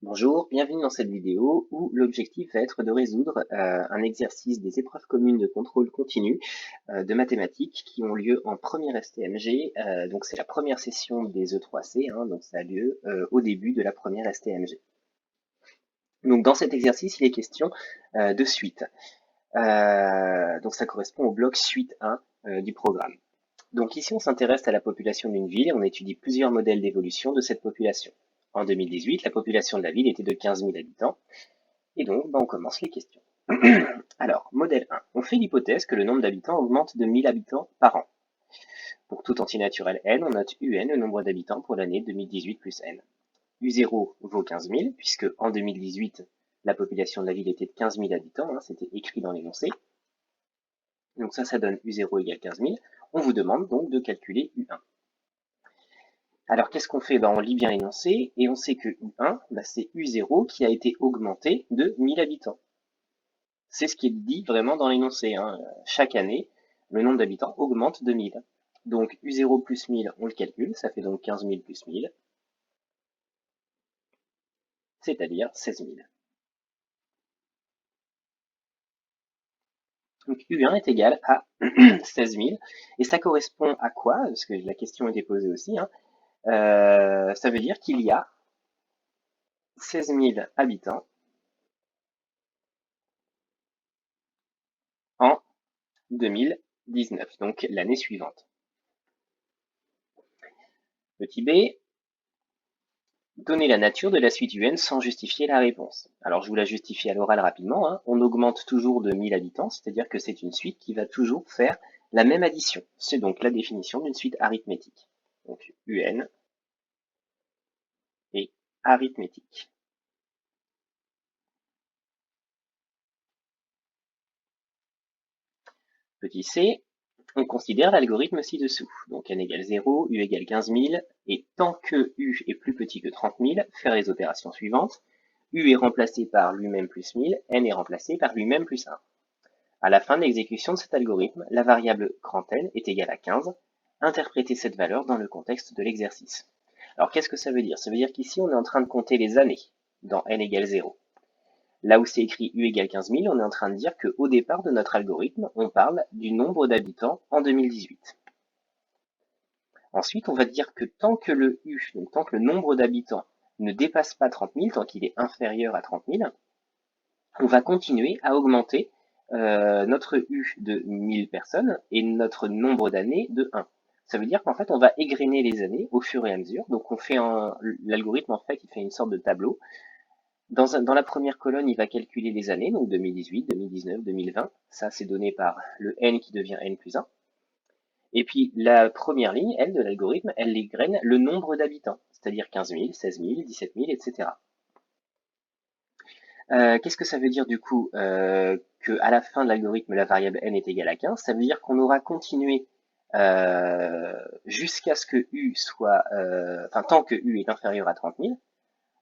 Bonjour, bienvenue dans cette vidéo où l'objectif va être de résoudre un exercice des épreuves communes de contrôle continu de mathématiques qui ont lieu en première STMG. Donc c'est la première session des E3C, donc ça a lieu au début de la première STMG. Donc dans cet exercice, il est question de suite. Donc ça correspond au bloc suite 1 du programme. Donc ici, on s'intéresse à la population d'une ville et on étudie plusieurs modèles d'évolution de cette population. En 2018, la population de la ville était de 15 000 habitants. Et donc, on commence les questions. Alors, modèle 1. On fait l'hypothèse que le nombre d'habitants augmente de 1000 habitants par an. Pour tout entier naturel n, on note un, le nombre d'habitants pour l'année 2018 plus n. U0 vaut 15 000, puisque en 2018, la population de la ville était de 15 000 habitants, c'était écrit dans l'énoncé. Donc ça donne U0 égale 15 000. On vous demande donc de calculer U1. Alors qu'est-ce qu'on fait? On lit bien l'énoncé, et on sait que U1, c'est U0 qui a été augmenté de 1000 habitants. C'est ce qui est dit vraiment dans l'énoncé. Chaque année, le nombre d'habitants augmente de 1000. Donc U0 plus 1000, on le calcule, ça fait donc 15 000 plus 1000, c'est-à-dire 16 000. Donc U1 est égal à 16 000, et ça correspond à quoi? Parce que la question était posée aussi. Ça veut dire qu'il y a 16 000 habitants en 2019, donc l'année suivante. Petit b, donner la nature de la suite UN sans justifier la réponse. Alors je vous la justifie à l'oral rapidement. On augmente toujours de 1000 habitants, c'est-à-dire que c'est une suite qui va toujours faire la même addition. C'est donc la définition d'une suite arithmétique. Donc UN et arithmétique. Petit c, on considère l'algorithme ci-dessous. Donc n égale 0, u égale 15 000, et tant que u est plus petit que 30 000, faire les opérations suivantes. U est remplacé par lui-même plus 1000, n est remplacé par lui-même plus 1. À la fin de l'exécution de cet algorithme, la variable grand N est égale à 15. Interprétez cette valeur dans le contexte de l'exercice. Alors qu'est-ce que ça veut dire? Ça veut dire qu'ici on est en train de compter les années dans n égale 0. Là où c'est écrit u égale 15 000, on est en train de dire qu'au départ de notre algorithme, on parle du nombre d'habitants en 2018. Ensuite, on va dire que tant que le u, donc tant que le nombre d'habitants ne dépasse pas 30 000, tant qu'il est inférieur à 30 000, on va continuer à augmenter notre U de 1000 personnes et notre nombre d'années de 1. Ça veut dire qu'en fait, on va égrener les années au fur et à mesure. Donc, on fait l'algorithme, en fait, il fait une sorte de tableau. Dans la première colonne, il va calculer les années, donc 2018, 2019, 2020. Ça, c'est donné par le n qui devient n plus 1. Et puis, la première ligne, elle, de l'algorithme, elle égrène le nombre d'habitants, c'est-à-dire 15 000, 16 000, 17 000, etc. Qu'est-ce que ça veut dire du coup qu'à la fin de l'algorithme, la variable n est égale à 15? Ça veut dire qu'on aura continué jusqu'à ce que u soit, tant que u est inférieur à 30 000.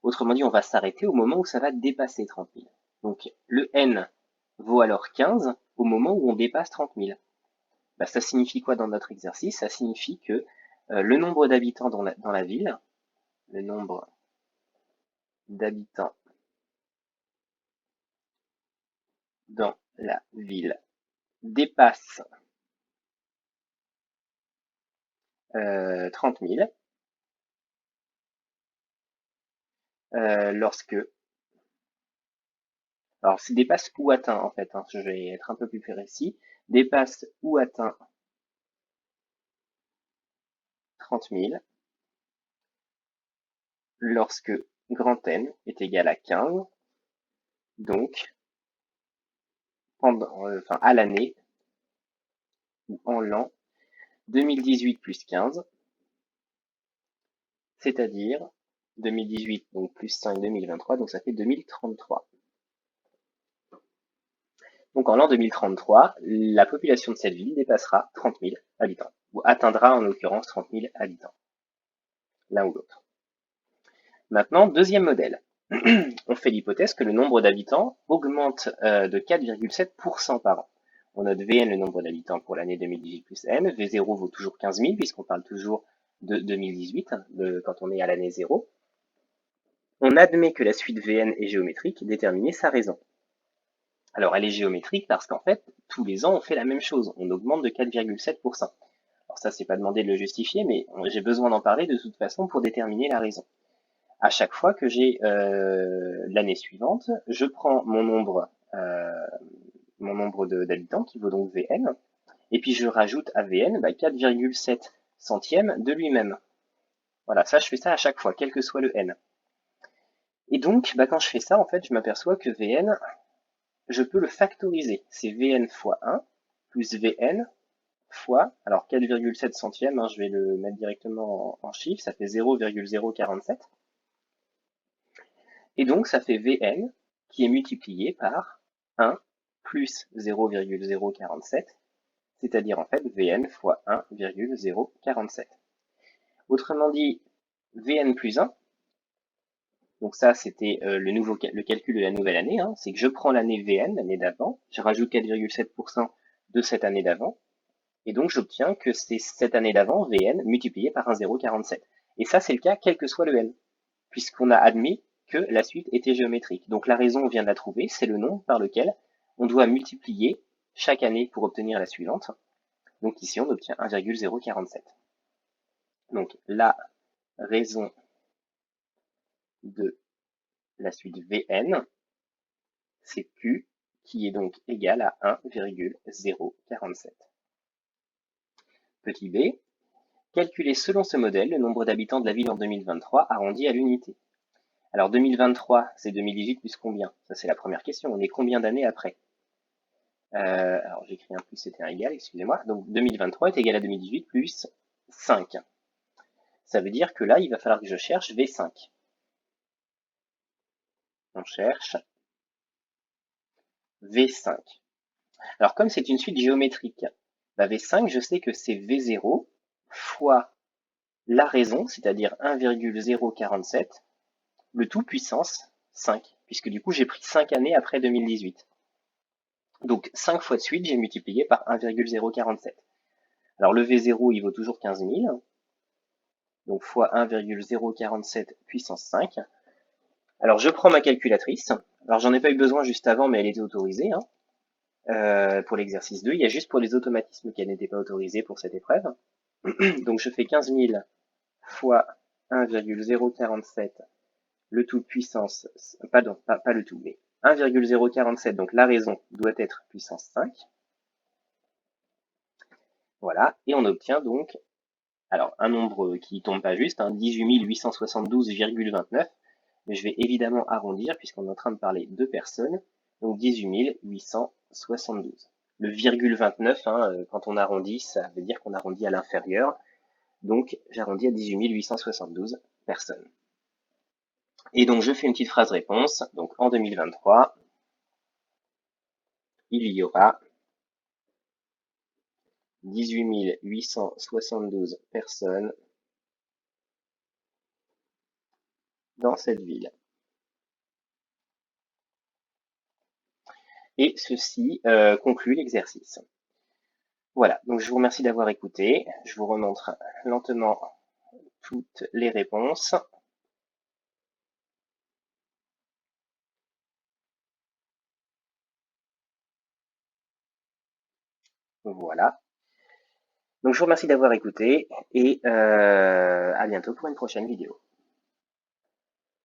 Autrement dit, on va s'arrêter au moment où ça va dépasser 30 000. Donc le n vaut alors 15 au moment où on dépasse 30 000. Ça signifie quoi dans notre exercice? Ça signifie que le nombre d'habitants dans la ville, le nombre d'habitants dans la ville dépasse 30 000 lorsque, alors c'est dépasse ou atteint en fait, je vais être un peu plus précis, dépasse ou atteint 30 000 lorsque grand N est égal à 15, donc à l'année ou en l'an 2018 plus 15, c'est-à-dire 2018 donc plus 5 2023, donc ça fait 2033. Donc en l'an 2033, la population de cette ville dépassera 30 000 habitants, ou atteindra en l'occurrence 30 000 habitants, l'un ou l'autre. Maintenant, deuxième modèle. On fait l'hypothèse que le nombre d'habitants augmente de 4,7% par an. On note Vn, le nombre d'habitants pour l'année 2018 plus n. V0 vaut toujours 15 000, puisqu'on parle toujours de 2018, quand on est à l'année 0. On admet que la suite Vn est géométrique, déterminer sa raison. Alors elle est géométrique parce qu'en fait, tous les ans on fait la même chose, on augmente de 4,7%. Alors ça c'est pas demandé de le justifier, mais j'ai besoin d'en parler de toute façon pour déterminer la raison. À chaque fois que j'ai l'année suivante, je prends mon nombre d'habitants qui vaut donc Vn, et puis je rajoute à Vn 4,7 centièmes de lui-même. Voilà, ça je fais ça à chaque fois, quel que soit le n. Et donc, quand je fais ça, en fait, je m'aperçois que Vn, je peux le factoriser. C'est Vn fois 1 plus Vn fois, alors 4,7 centièmes, je vais le mettre directement en chiffres, ça fait 0,047. Et donc, ça fait Vn qui est multiplié par 1 plus 0,047, c'est-à-dire en fait Vn fois 1,047. Autrement dit, Vn plus 1, donc ça c'était le calcul de la nouvelle année, c'est que je prends l'année Vn, l'année d'avant, je rajoute 4,7% de cette année d'avant, et donc j'obtiens que c'est cette année d'avant, Vn, multiplié par 1,047. Et ça c'est le cas quel que soit le n, puisqu'on a admis que la suite était géométrique. Donc la raison, on vient de la trouver, c'est le nombre par lequel on doit multiplier chaque année pour obtenir la suivante. Donc ici, on obtient 1,047. Donc la raison de la suite Vn, c'est Q, qui est donc égal à 1,047. Petit b, calculer selon ce modèle le nombre d'habitants de la ville en 2023 arrondi à l'unité. Alors 2023, c'est 2018 plus combien? Ça c'est la première question. On est combien d'années après? Alors j'écris un plus, c'était un égal, excusez-moi. Donc 2023 est égal à 2018 plus 5. Ça veut dire que là, il va falloir que je cherche V5. On cherche V5. Alors comme c'est une suite géométrique, V5, je sais que c'est V0 fois la raison, c'est-à-dire 1,047, le tout puissance 5, puisque du coup j'ai pris 5 années après 2018. Donc 5 fois de suite, j'ai multiplié par 1,047. Alors le V0, il vaut toujours 15 000, donc fois 1,047 puissance 5. Alors je prends ma calculatrice. Alors j'en ai pas eu besoin juste avant, mais elle était autorisée pour l'exercice 2. Il y a juste pour les automatismes qu'elle n'était pas autorisée pour cette épreuve. Donc je fais 15 000 fois 1,047, le tout puissance, pardon, pas le tout, mais 1,047, donc la raison doit être puissance 5. Voilà, et on obtient donc, alors un nombre qui tombe pas juste, 18 872,29, mais je vais évidemment arrondir puisqu'on est en train de parler de personnes, donc 18 872. Le virgule 29, quand on arrondit, ça veut dire qu'on arrondit à l'inférieur, donc j'arrondis à 18 872 personnes. Et donc je fais une petite phrase réponse, donc en 2023, il y aura 18 872 personnes dans cette ville. Et ceci conclut l'exercice. Voilà, donc je vous remercie d'avoir écouté. Je vous remontre lentement toutes les réponses. Voilà. Donc je vous remercie d'avoir écouté et à bientôt pour une prochaine vidéo.